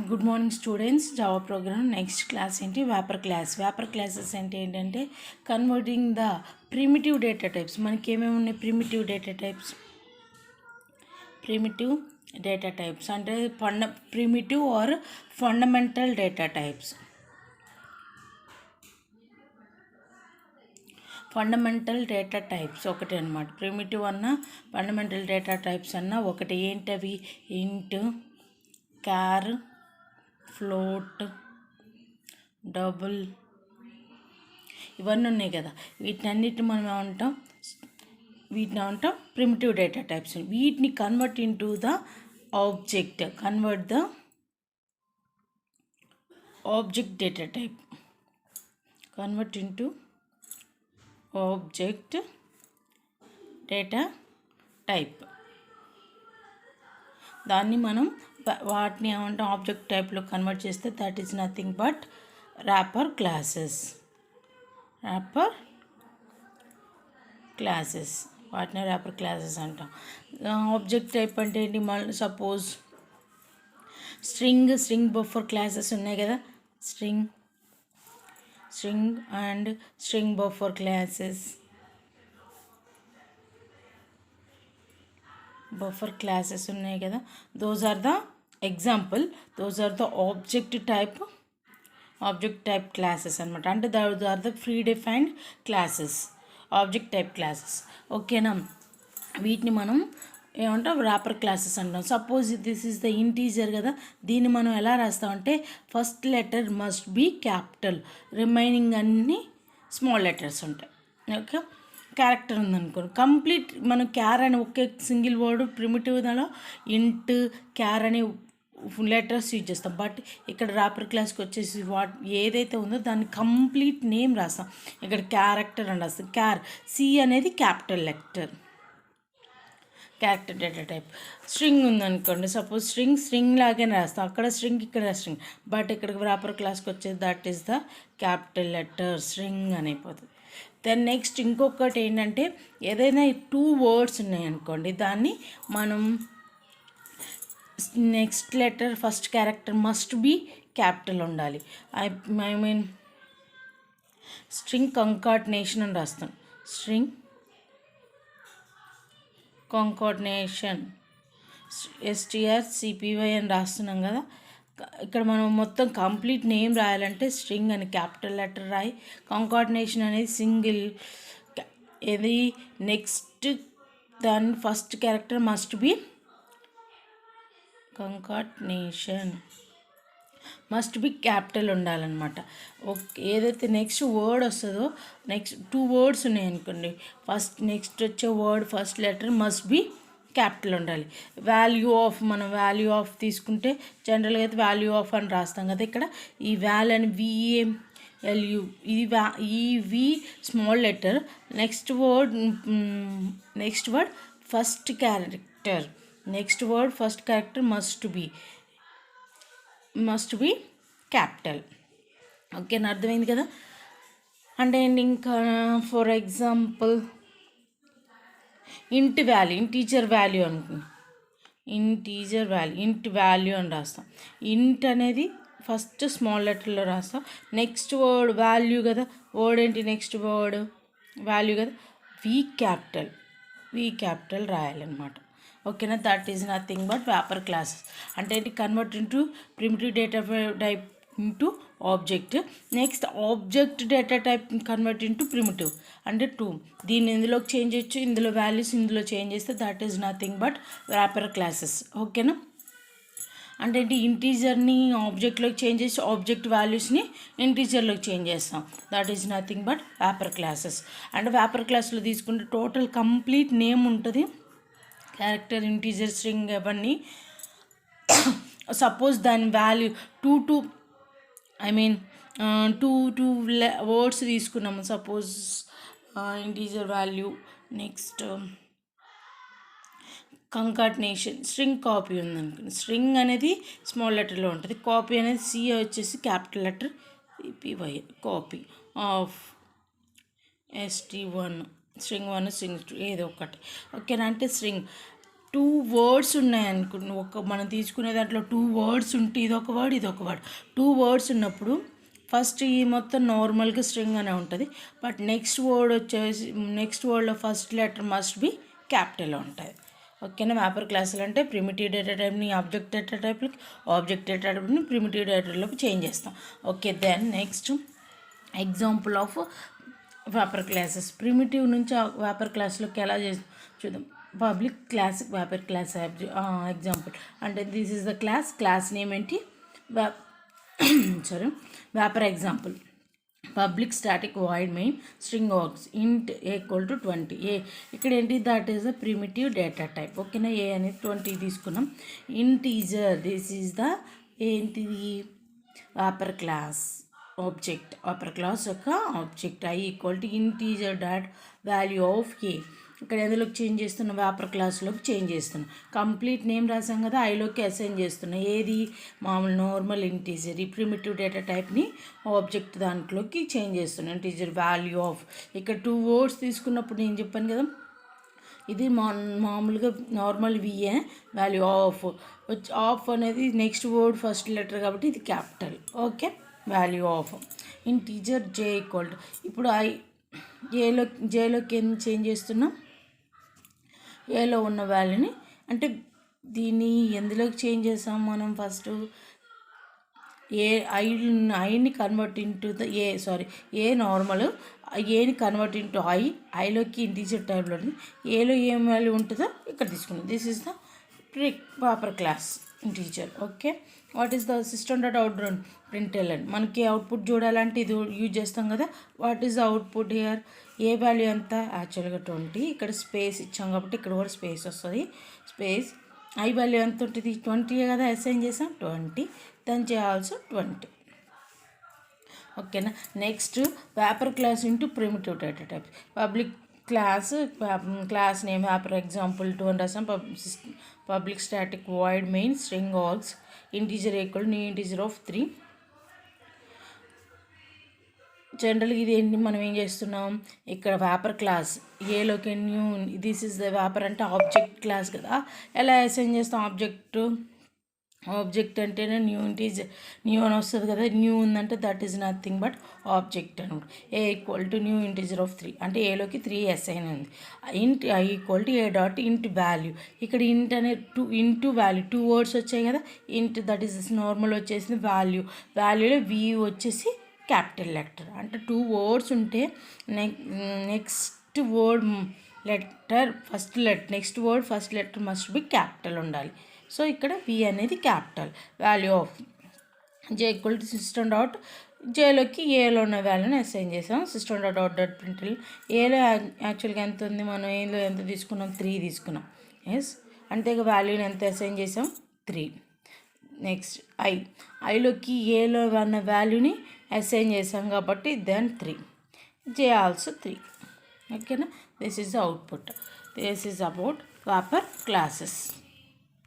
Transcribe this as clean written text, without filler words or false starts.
Good morning students. Java program next class ఏంటి? Wrapper class. Wrapper classes అంటే ఏంటంటే converting the primitive data types. మనకి ఏమేమి ఉన్నాయి? ప్రిమిటివ్ డేటా టైప్స్ అంటే primitive or fundamental data types. Fundamental data types ఒకటి అనమాట. ప్రిమిటివ్ అన్న ఫండమెంటల్ డేటా టైప్స్ అన్న ఒకటి. ఏంటవి? ఇంట్, క్యార్, ఫ్లోట్, డబుల్, ఇవన్నీ ఉన్నాయి కదా. వీటిని మనం ఏమంటాం? Primitive data types. వీటిని convert into the object data type. Convert into object data type. దాన్ని మనం వాటిని ఏమంటాం? ఆబ్జెక్ట్ టైప్లో కన్వర్ట్ చేస్తే that is nothing but wrapper classes. వాటిని ర్యాపర్ క్లాసెస్ అంటాం. ఆబ్జెక్ట్ టైప్ అంటే ఏంటి? సపోజ్ స్ట్రింగ్ బఫర్ క్లాసెస్ ఉన్నాయి కదా. String and string buffer classes. Buffer classes ఉన్నాయి కదా. Those are the example. Those are the object type classes అనమాట. అంటే those are the free defined classes, object type classes. ఓకేనా? వీటిని మనం ఏమంటాం? ర్యాపర్ క్లాసెస్ అంటాం. Suppose this is the integer కదా. దీన్ని మనం ఎలా రాస్తామంటే first letter must be capital, remaining అన్నీ స్మాల్ లెటర్స్ ఉంటాయి. ఓకే. క్యారెక్టర్ ఉందనుకోండి, కంప్లీట్ మనం క్యార్ అని ఒకే సింగిల్ వర్డ్ ప్రిమిటివ్ దాలో ఇంట్, క్యార్ అని లెటర్స్ యూజ్ చేస్తాం. బట్ ఇక్కడ ర్యాపర్ క్లాస్కి వచ్చేసి ఏదైతే ఉందో దాన్ని కంప్లీట్ నేమ్ రాస్తాం. ఇక్కడ క్యారెక్టర్ అని రాస్తాం. సి అనేది capital letter. Character data type. String ఉందనుకోండి, సపోజ్ స్ట్రింగ్ లాగానే రాస్తాం. అక్కడ స్ట్రింగ్, ఇక్కడ స్ట్రింగ్. బట్ ఇక్కడికి ర్యాపర్ క్లాస్కి వచ్చేది that is the capital letter string అని అయిపోతుంది. దెన్ నెక్స్ట్ ఇంకొకటి ఏంటంటే ఏదైనా 2 వర్డ్స్ ఉన్నాయనుకోండి, దాన్ని మనం next letter first character must be capital ఉండాలి. ఐ మీన్ స్ట్రింగ్ కంకాటినేషన్ అని రాస్తాం. స్ట్రింగ్ కంకాటినేషన్ STRCPY అని రాస్తున్నాం కదా. ఇక్కడ మనం మొత్తం కంప్లీట్ నేమ్ రాయాలంటే స్ట్రింగ్ అని క్యాపిటల్ లెటర్ రాయి. కంకాటినేషన్ అనేది సింగిల్. ఇది నెక్స్ట్ దాని first character must be capital ఉండాలన్నమాట. ఓకే. ఏదైతే నెక్స్ట్ వర్డ్ వస్తుందో, నెక్స్ట్ 2 వర్డ్స్ ఉన్నాయనుకోండి, నెక్స్ట్ వచ్చే word first letter must be capital ఉండాలి. మనం వాల్యూ ఆఫ్ తీసుకుంటే జనరల్గా అయితే వాల్యూ ఆఫ్ అని రాస్తాం కదా. ఇక్కడ ఈ వాల్యూ అని VALU, ఈ V small letter. Next word first character. Next word first character must be capital. ఓకేనా? అర్థమైంది కదా. అంటే ఇంకా ఫర్ ఎగ్జాంపుల్ ఇంటీజర్ వాల్యూ అనుకుంది. ఇంట్ వాల్యూ అని రాస్తాం. ఇంట్ అనేది ఫస్ట్ స్మాల్ లెటర్లో రాస్తాం. నెక్స్ట్ వర్డ్ వాల్యూ కదా. వర్డ్ ఏంటి? నెక్స్ట్ వర్డ్ వాల్యూ కదా. వి క్యాపిటల్ రాయాలన్నమాట. ఓకేనా? That is nothing but vapour classes. అంటే ఏంటి? Convert into primitive data type into object. Next object data type convert into primitive అంటే 2. దీన్ని ఇందులోకి చేంజ్ చేయొచ్చు, ఇందులో వాల్యూస్ ఇందులో చేంజ్ చేస్తే that is nothing but vapour classes. ఓకేనా? అంటే ఏంటి? ఇంటీజర్ని ఆబ్జెక్ట్లోకి చేంజ్ చేసి ఆబ్జెక్ట్ వాల్యూస్ని ఇంటీజర్లోకి చేంజ్ చేస్తాం. That is nothing but vapour classes. అంటే వ్యాపర్ క్లాస్లో తీసుకుంటే టోటల్ కంప్లీట్ నేమ్ ఉంటుంది, క్యారెక్టర్, ఇంటీజర్, స్ట్రింగ్ అవన్నీ. సపోజ్ దాని వాల్యూ 2 వర్డ్స్ తీసుకున్నాము. Suppose integer value, next concatenation, string copy ఉందనుకోండి. స్ట్రింగ్ అనేది స్మాల్ లెటర్లో ఉంటుంది, కాపీ అనేది C వచ్చేసి capital letter CPY, copy of ST1, string 1, string 2 ఏదో ఒకటి. ఓకేనా? అంటే స్ట్రింగ్ టూ వర్డ్స్ ఉన్నాయనుకున్న మనం తీసుకునే దాంట్లో టూ వర్డ్స్ ఉంటే ఇదొక వర్డ్ ఇదొక వర్డ్, టూ వర్డ్స్ ఉన్నప్పుడు ఫస్ట్ ఈ మొత్తం నార్మల్గా స్ట్రింగ్ అనే ఉంటుంది. బట్ నెక్స్ట్ వర్డ్ వచ్చేసి నెక్స్ట్ వర్డ్లో ఫస్ట్ లెటర్ మస్ట్ బి క్యాపిటల్లో ఉంటుంది. ఓకేనా. వ్యాపర్ క్లాసులు అంటే ప్రిమిటివ్ డేటా టైప్ని ఆబ్జెక్ట్ డేటా టైప్లోకి, ఆబ్జెక్ట్ డేటా టైప్ని ప్రిమిటివ్ డేటాలోకి చేంజ్ చేస్తాం. Okay, then next example of wrapper classes. Primitive నుంచి వ్యాపర్ క్లాస్లోకి ఎలా చూద్దాం. Public class wrapper class example అంటే this is the class name ఏంటి sorry vapour example. Public static void main string args int equal to 20. ఇక్కడ ఏంటి, that is the primitive data type. ఓకేనా. A అనేది 20 తీసుకున్నాం. ఇంటీజర్, దిస్ ఈజ్ ద ఏంటిది wrapper class object, wrapper class యొక్క object. I equal to integer dot value of A. ఇక్కడ ఎందులోకి change చేస్తున్నా, వ్యాపర్ క్లాస్లోకి చేంజ్ చేస్తున్నా. కంప్లీట్ నేమ్ రాసాం కదా, ఐలోకి అసైన్ చేస్తున్నా. ఏది మామూలు నార్మల్ ఇంటీజర్, ఈ ప్రిమిటివ్ డేటా టైప్ని ఆబ్జెక్ట్ దాంట్లోకి చేంజ్ చేస్తున్నా. Integer value of. ఇక్కడ టూ వర్డ్స్ తీసుకున్నప్పుడు నేను చెప్పాను కదా, ఇది మామూలుగా normal VA value of of అనేది నెక్స్ట్ వర్డ్ ఫస్ట్ లెటర్ కాబట్టి ఇది capital. Okay, value of integer J equal to. ఇప్పుడు జేలోకి ఏం చేంజ్ చేస్తున్నాం, ఏలో ఉన్న వాల్యూని, అంటే దీన్ని ఎందులోకి చేంజ్ చేసాం మనం ఫస్ట్ ఐని convert into the A normal ఏని కన్వర్ట్ ఇంటూ ఐలోకి ఇంటీజర్ టైప్లో ఏలో ఏం వాల్యూ ఉంటుందో ఇక్కడ తీసుకున్నాం. This is the proper class integer. Okay, what is the system dot out println. మనకి అవుట్పుట్ చూడాలంటే ఇది యూజ్ చేస్తాం కదా. What is the output here, A value ఎంత, యాక్చువల్గా 20. ఇక్కడ స్పేస్ ఇచ్చాం కాబట్టి ఇక్కడ కూడా స్పేస్ వస్తుంది. స్పేస్ ఐ వాల్యూ ఎంత ఉంటుంది, 20 కదా అసైన్ చేసాం, 20. దెన్ చేయాల్సి 20. ఓకేనా. Next wrapper class into primitive data type. Public class name wrapper example 2 అని రాసాం. Public static void main string args integer equal new integer of 3. జనరల్గా ఇది ఏంటి, మనం ఏం చేస్తున్నాం, ఇక్కడ వ్యాపర్ క్లాస్ ఏలోకి new, this is the wrapper అంటే ఆబ్జెక్ట్ క్లాస్ కదా. ఎలా అసైన్ చేస్తాం, ఆబ్జెక్ట్ అంటేనే న్యూ ఇంటీజర్, న్యూ అని వస్తుంది కదా. న్యూ ఉందంటే that is nothing but object అనమాట. A equal to new integer of 3 అంటే ఏలోకి 3 అసైన్ ఉంది. Int I equal to A dot int value. ఇక్కడ ఇంట్ అనే ఇంటూ వాల్యూ, టూ వర్డ్స్ వచ్చాయి కదా. ఇంట్ దట్ ఈస్ నార్మల్ వచ్చేసింది, వాల్యూలో వి వచ్చేసి క్యాపిటల్ లెటర్. అంటే టూ వర్డ్స్ ఉంటే next word letter next word first letter must be capital ఉండాలి. సో ఇక్కడ వి అనేది capital. Value of J equal to system dot జేలోకి ఏలో ఉన్న వాల్యూని అసైన్ చేసాం. System dot out dot println. ఏలో యాక్చువల్గా ఎంత ఉంది, మనం ఏలో ఎంత తీసుకున్నాం, 3 తీసుకున్నాం. ఎస్, అంటే వాల్యూని ఎంత అసైన్ చేసాం, 3. నెక్స్ట్ ఐలోకి ఏలో ఉన్న వాల్యూని అసైన్ చేసాం కాబట్టి దెన్ 3. జే ఆల్సో 3. ఓకేనా. This is the output. This is about vapour classes.